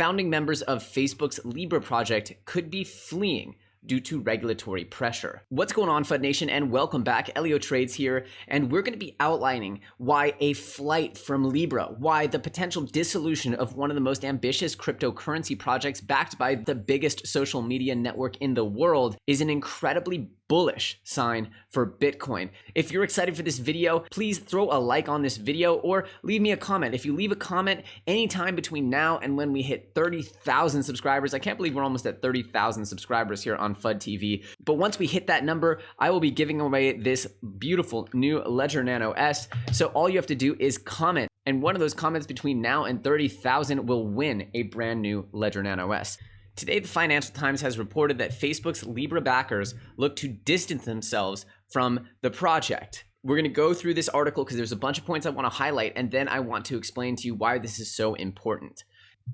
founding members of Facebook's Libra project could be fleeing due to regulatory pressure. What's going on, FUD Nation, and welcome back. Elio Trades here, and we're going to be outlining why a flight from Libra, why the potential dissolution of one of the most ambitious cryptocurrency projects backed by the biggest social media network in the world is an incredibly bullish sign for Bitcoin. If you're excited for this video, please throw a like on this video or leave me a comment. If you leave a comment anytime between now and when we hit 30,000 subscribers, I can't believe we're almost at 30,000 subscribers here on FUD TV. But once we hit that number, I will be giving away this beautiful new Ledger Nano S. So all you have to do is comment, and one of those comments between now and 30,000 will win a brand new Ledger Nano S. Today, the Financial Times has reported that Facebook's Libra backers look to distance themselves from the project. We're going to go through this article because there's a bunch of points I want to highlight, and then I want to explain to you why this is so important.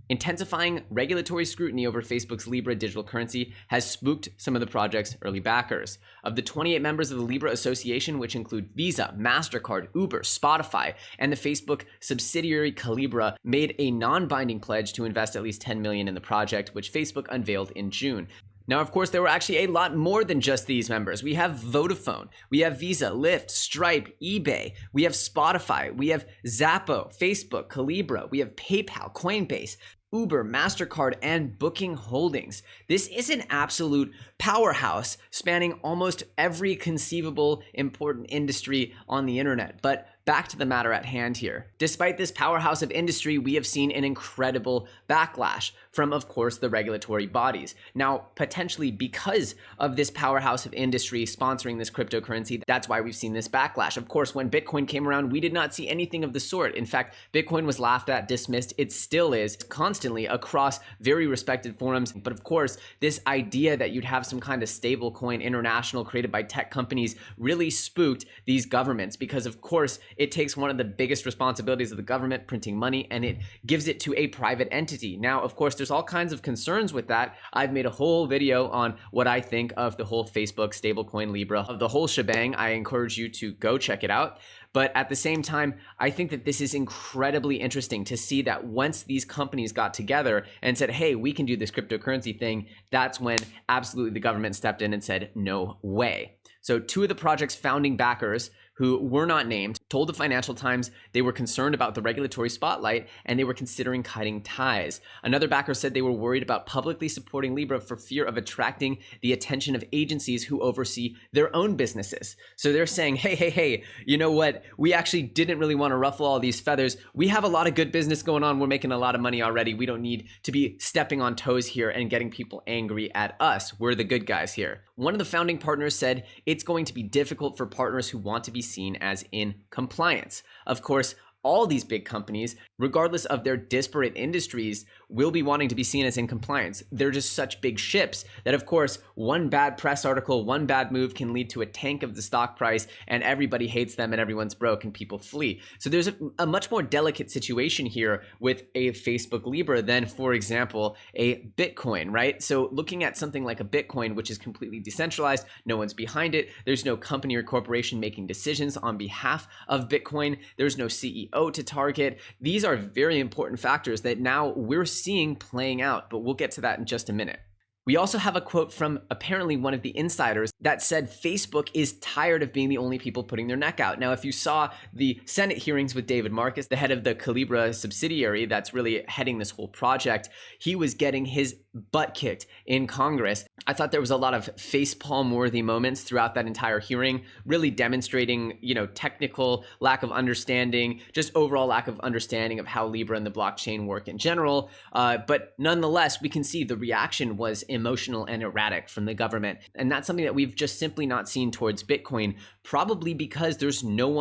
Intensifying regulatory scrutiny over Facebook's Libra digital currency has spooked some of the project's early backers. Of the 28 members of the Libra Association, which include Visa, MasterCard, Uber, Spotify, and the Facebook subsidiary Calibra, made a non-binding pledge to invest at least $10 million in the project, which Facebook unveiled in June. Now, of course, there were actually a lot more than just these members. We have Vodafone, we have Visa, Lyft, Stripe, eBay, we have Spotify, we have Zappo, Facebook, Calibra, we have PayPal, Coinbase, Uber, MasterCard, and Booking Holdings. This is an absolute powerhouse spanning almost every conceivable important industry on the internet. But back to the matter at hand here. Despite this powerhouse of industry, we have seen an incredible backlash from, of course, the regulatory bodies. Now, potentially because of this powerhouse of industry sponsoring this cryptocurrency, that's why we've seen this backlash. Of course, when Bitcoin came around, we did not see anything of the sort. In fact, Bitcoin was laughed at, dismissed. It still is constantly across very respected forums. But of course, this idea that you'd have some kind of stable coin international created by tech companies really spooked these governments because, of course, it takes one of the biggest responsibilities of the government, printing money, and it gives it to a private entity. Now, of course, there's all kinds of concerns with that. I've made a whole video on what I think of the whole Facebook stablecoin Libra, of the whole shebang. I encourage you to go check it out. But at the same time, I think that this is incredibly interesting to see that once these companies got together and said, hey, we can do this cryptocurrency thing, that's when absolutely the government stepped in and said, no way. So two of the project's founding backers, who were not named, told the Financial Times they were concerned about the regulatory spotlight and they were considering cutting ties. Another backer said they were worried about publicly supporting Libra for fear of attracting the attention of agencies who oversee their own businesses. So they're saying, hey, you know what? We actually didn't really want to ruffle all these feathers. We have a lot of good business going on. We're making a lot of money already. We don't need to be stepping on toes here and getting people angry at us. We're the good guys here. One of the founding partners said it's going to be difficult for partners who want to be seen as in compliance. Of course, all these big companies, regardless of their disparate industries, will be wanting to be seen as in compliance. They're just such big ships that, of course, one bad press article, one bad move can lead to a tank of the stock price and everybody hates them and everyone's broke and people flee. So there's a much more delicate situation here with a Facebook Libra than, for example, a Bitcoin, right? So looking at something like a Bitcoin, which is completely decentralized, no one's behind it, there's no company or corporation making decisions on behalf of Bitcoin, there's no CEO to target. These are very important factors that now we're seeing playing out, but we'll get to that in just a minute. We also have a quote from apparently one of the insiders that said Facebook is tired of being the only people putting their neck out. Now, if you saw the Senate hearings with David Marcus, the head of the Calibra subsidiary that's really heading this whole project, he was getting his butt kicked in Congress. I thought there was a lot of facepalm-worthy moments throughout that entire hearing, really demonstrating, technical lack of understanding, just overall lack of understanding of how Libra and the blockchain work in general. But nonetheless, we can see the reaction was emotional and erratic from the government. And that's something that we've just simply not seen towards Bitcoin, probably because there's no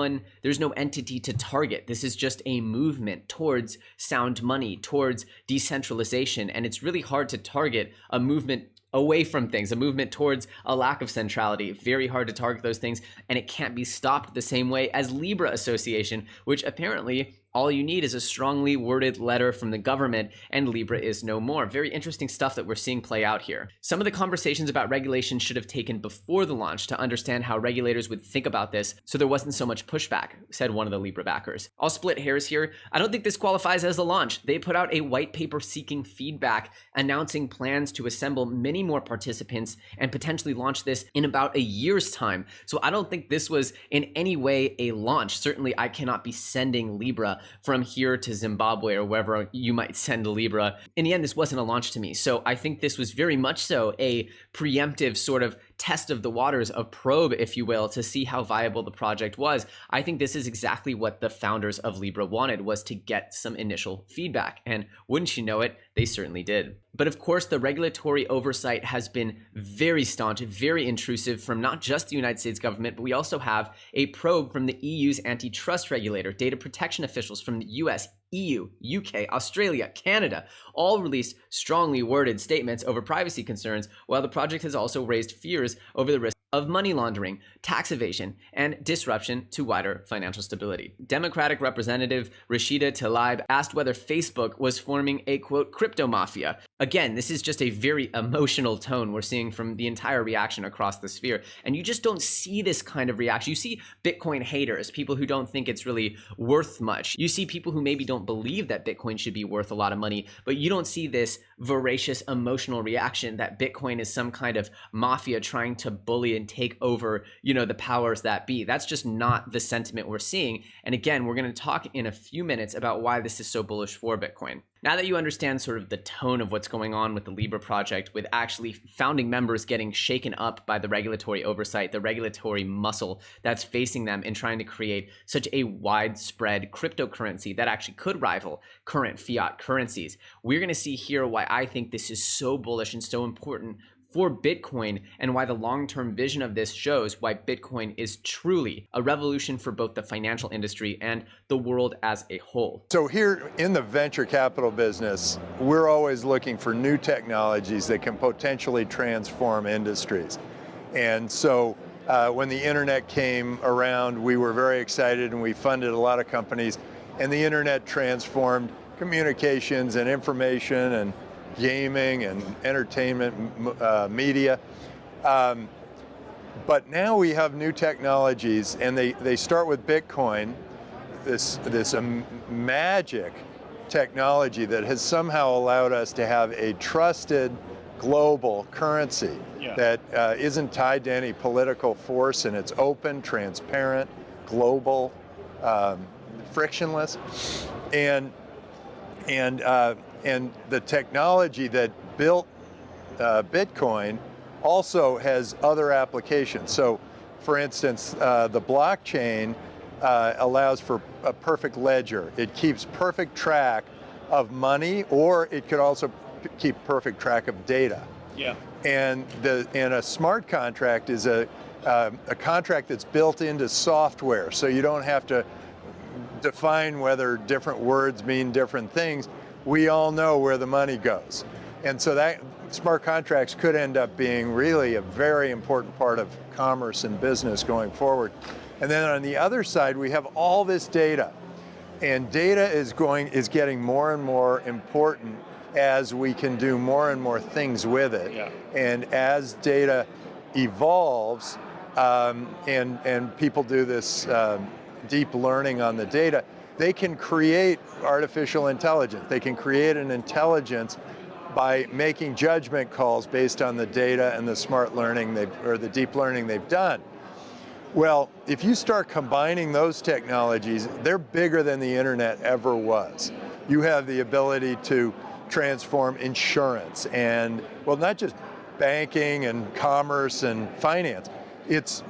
entity to target. This is just a movement towards sound money, towards decentralization. And it's really hard to target a movement away from things, a movement towards a lack of centrality. Very hard to target those things, and it can't be stopped the same way as Libra Association, which apparently All you need is a strongly worded letter from the government and Libra is no more. Very interesting stuff that we're seeing play out here. Some of the conversations about regulation should have taken before the launch to understand how regulators would think about this so there wasn't so much pushback, said one of the Libra backers. I'll split hairs here. I don't think this qualifies as a launch. They put out a white paper seeking feedback, announcing plans to assemble many more participants and potentially launch this in about a year's time. So I don't think this was in any way a launch. Certainly I cannot be sending Libra from here to Zimbabwe or wherever you might send Libra. In the end, this wasn't a launch to me. So I think this was very much so a preemptive sort of test of the waters, a probe, if you will, to see how viable the project was. I think this is exactly what the founders of Libra wanted, was to get some initial feedback. And wouldn't you know it, they certainly did. But of course, the regulatory oversight has been very staunch, very intrusive from not just the United States government, but we also have a probe from the EU's antitrust regulator. Data protection officials from the US, EU, UK, Australia, Canada, all released strongly worded statements over privacy concerns, while the project has also raised fears over the risk of money laundering, tax evasion, and disruption to wider financial stability. Democratic Representative Rashida Tlaib asked whether Facebook was forming a, quote, crypto mafia. Again, this is just a very emotional tone we're seeing from the entire reaction across the sphere. And you just don't see this kind of reaction. You see Bitcoin haters, people who don't think it's really worth much. You see people who maybe don't believe that Bitcoin should be worth a lot of money, but you don't see this voracious emotional reaction that Bitcoin is some kind of mafia trying to bully and take over, the powers that be. That's just not the sentiment we're seeing. And again, we're going to talk in a few minutes about why this is so bullish for Bitcoin. Now that you understand sort of the tone of what's going on with the Libra project, with actually founding members getting shaken up by the regulatory oversight, the regulatory muscle that's facing them in trying to create such a widespread cryptocurrency that actually could rival current fiat currencies, we're going to see here why I think this is so bullish and so important for Bitcoin, and why the long-term vision of this shows why Bitcoin is truly a revolution for both the financial industry and the world as a whole. So here in the venture capital business, we're always looking for new technologies that can potentially transform industries. And so when the internet came around, we were very excited and we funded a lot of companies, and the internet transformed communications and information and gaming and entertainment media. But now we have new technologies, and they start with Bitcoin, this magic technology that has somehow allowed us to have a trusted global currency that isn't tied to any political force, and it's open, transparent, global, frictionless. And the technology that built Bitcoin also has other applications. So, for instance, the blockchain allows for a perfect ledger. It keeps perfect track of money, or it could also keep perfect track of data. Yeah. And a smart contract is a contract that's built into software, so you don't have to define whether different words mean different things. We all know where the money goes. And so that smart contracts could end up being really a very important part of commerce and business going forward. And then on the other side, we have all this data. And data is getting more and more important as we can do more and more things with it. Yeah. And as data evolves, and people do this deep learning on the data, they can create artificial intelligence. They can create an intelligence by making judgment calls based on the data and the smart learning or the deep learning they've done. Well, if you start combining those technologies, they're bigger than the internet ever was. You have the ability to transform insurance and, well, not just banking and commerce and finance. It's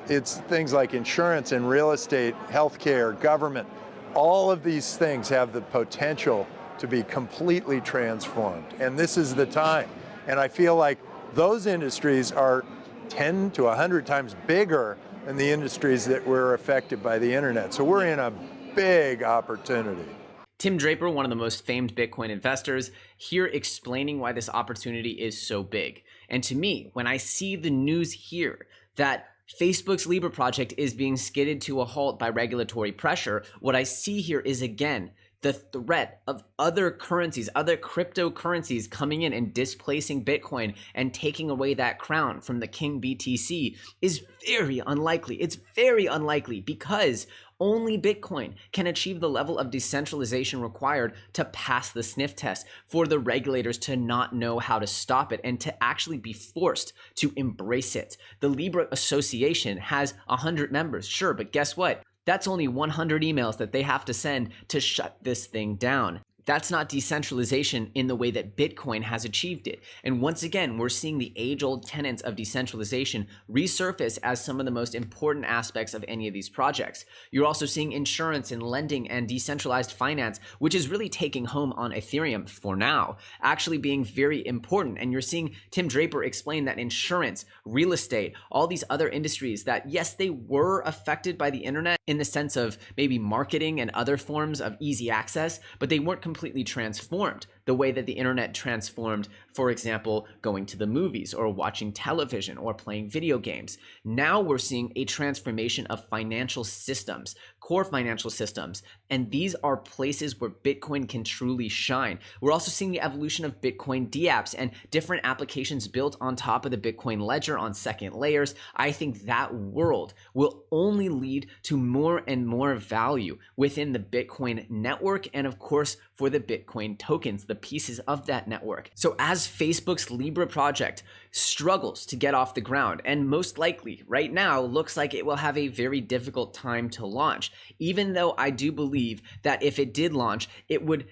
things like insurance and real estate, healthcare, government. All of these things have the potential to be completely transformed. And this is the time. And I feel like those industries are 10 to 100 times bigger than the industries that were affected by the internet. So we're in a big opportunity. Tim Draper, one of the most famed Bitcoin investors, here explaining why this opportunity is so big. And to me, when I see the news here that Facebook's Libre project is being skidded to a halt by regulatory pressure, what I see here is, again, the threat of other currencies, other cryptocurrencies coming in and displacing Bitcoin and taking away that crown from the King BTC is very unlikely. It's very unlikely because only Bitcoin can achieve the level of decentralization required to pass the sniff test, for the regulators to not know how to stop it and to actually be forced to embrace it. The Libra Association has 100 members, sure, but guess what? That's only 100 emails that they have to send to shut this thing down. That's not decentralization in the way that Bitcoin has achieved it. And once again, we're seeing the age-old tenets of decentralization resurface as some of the most important aspects of any of these projects. You're also seeing insurance and lending and decentralized finance, which is really taking home on Ethereum for now, actually being very important. And you're seeing Tim Draper explain that insurance, real estate, all these other industries that, yes, they were affected by the internet in the sense of maybe marketing and other forms of easy access, but they weren't completely transformed the way that the internet transformed, for example, going to the movies or watching television or playing video games. Now we're seeing a transformation of financial systems, core financial systems, and these are places where Bitcoin can truly shine. We're also seeing the evolution of Bitcoin dApps and different applications built on top of the Bitcoin ledger on second layers. I think that world will only lead to more and more value within the Bitcoin network and, of course, for the Bitcoin tokens, the pieces of that network. So as Facebook's Libre project struggles to get off the ground, and most likely right now looks like it will have a very difficult time to launch, even though I do believe that if it did launch, it would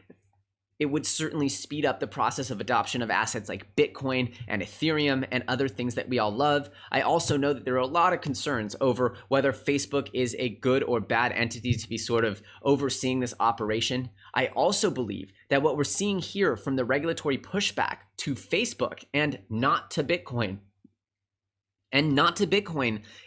certainly speed up the process of adoption of assets like Bitcoin and Ethereum and other things that we all love. I also know that there are a lot of concerns over whether Facebook is a good or bad entity to be sort of overseeing this operation. I also believe that what we're seeing here from the regulatory pushback to Facebook and not to Bitcoin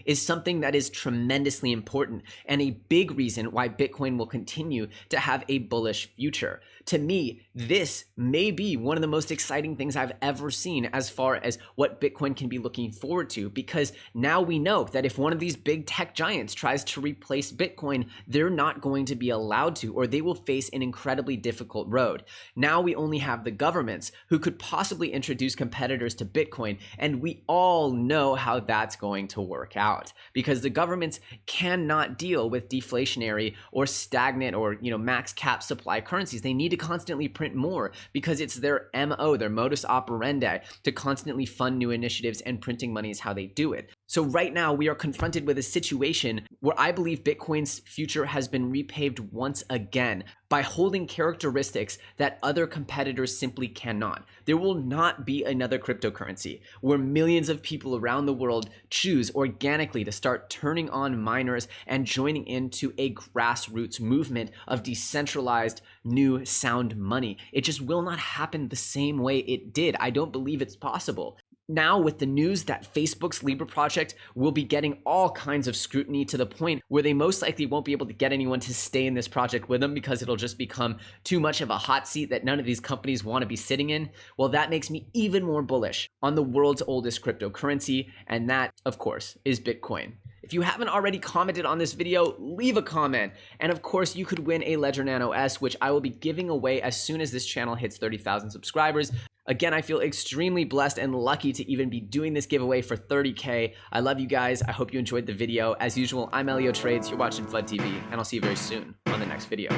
is something that is tremendously important and a big reason why Bitcoin will continue to have a bullish future. To me, this may be one of the most exciting things I've ever seen as far as what Bitcoin can be looking forward to, because now we know that if one of these big tech giants tries to replace Bitcoin, they're not going to be allowed to, or they will face an incredibly difficult road. Now we only have the governments who could possibly introduce competitors to Bitcoin, and we all know how that's going to work out, because the governments cannot deal with deflationary or stagnant or max cap supply currencies. They need to constantly print more because it's their MO, their modus operandi, to constantly fund new initiatives, and printing money is how they do it. So right now we are confronted with a situation where I believe Bitcoin's future has been repaved once again by holding characteristics that other competitors simply cannot. There will not be another cryptocurrency where millions of people around the world choose organically to start turning on miners and joining into a grassroots movement of decentralized new sound money. It just will not happen the same way it did. I don't believe it's possible. Now, with the news that Facebook's Libre project will be getting all kinds of scrutiny to the point where they most likely won't be able to get anyone to stay in this project with them because it'll just become too much of a hot seat that none of these companies want to be sitting in, well, that makes me even more bullish on the world's oldest cryptocurrency, and that, of course, is Bitcoin. If you haven't already commented on this video, leave a comment. And of course, you could win a Ledger Nano S, which I will be giving away as soon as this channel hits 30,000 subscribers. Again, I feel extremely blessed and lucky to even be doing this giveaway for 30K. I love you guys. I hope you enjoyed the video. As usual, I'm Elio Trades. You're watching Flood TV, and I'll see you very soon on the next video.